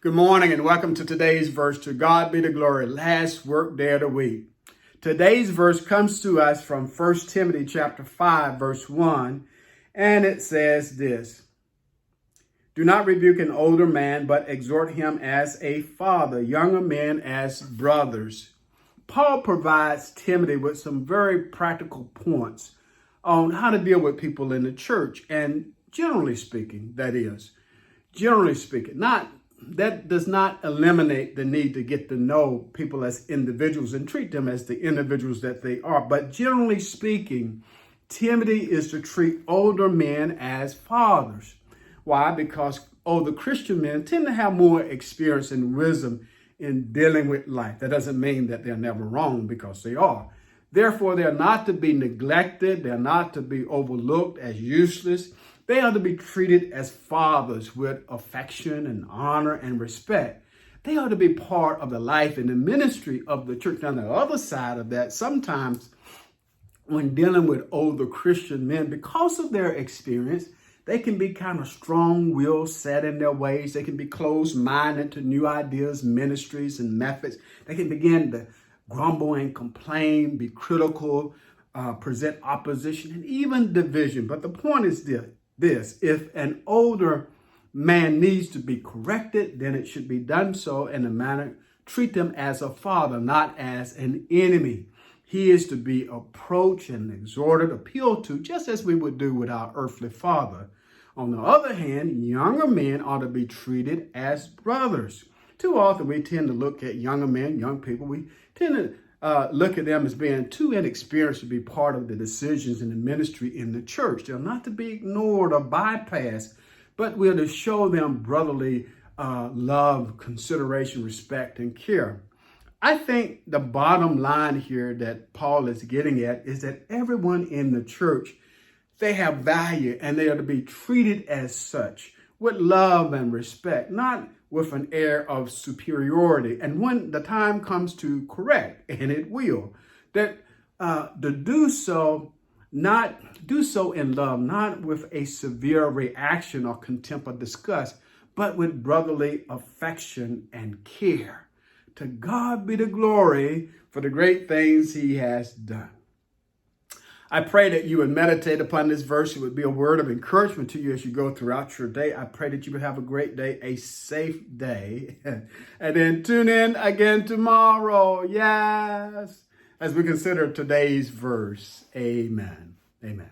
Good morning and welcome to today's verse. To God be the glory. Last work day of the week. Today's verse comes to us from 1 Timothy chapter 5, verse 1, and it says this: Do not rebuke an older man, but exhort him as a father, younger men as brothers. Paul provides Timothy with some very practical points on how to deal with people in the church, and generally speaking, that does not eliminate the need to get to know people as individuals and treat them as the individuals that they are. But generally speaking, Timothy is to treat older men as fathers. Why? Because older Christian men tend to have more experience and wisdom in dealing with life. That doesn't mean that they're never wrong, because they are. Therefore, they're not to be neglected. They're not to be overlooked as useless. They are to be treated as fathers with affection and honor and respect. They are to be part of the life and the ministry of the church. Now, on the other side of that, sometimes when dealing with older Christian men, because of their experience, they can be kind of strong-willed, set in their ways. They can be closed-minded to new ideas, ministries, and methods. They can begin to grumble and complain, be critical, present opposition, and even division. But the point is this: if an older man needs to be corrected, then it should be done so in a manner, treat them as a father, not as an enemy. He is to be approached and exhorted, appealed to, just as we would do with our earthly father. On the other hand, younger men ought to be treated as brothers. Too often we tend to look at younger men, young people, we tend to look at them as being too inexperienced to be part of the decisions in the ministry in the church. They're not to be ignored or bypassed, but we're to show them brotherly love, consideration, respect, and care. I think the bottom line here that Paul is getting at is that everyone in the church, they have value and they are to be treated as such, with love and respect, not with an air of superiority. And when the time comes to correct, and it will, that to do so in love, not with a severe reaction or contempt or disgust, but with brotherly affection and care. To God be the glory for the great things he has done. I pray that you would meditate upon this verse. It would be a word of encouragement to you as you go throughout your day. I pray that you would have a great day, a safe day. And then tune in again tomorrow. Yes. As we consider today's verse. Amen. Amen.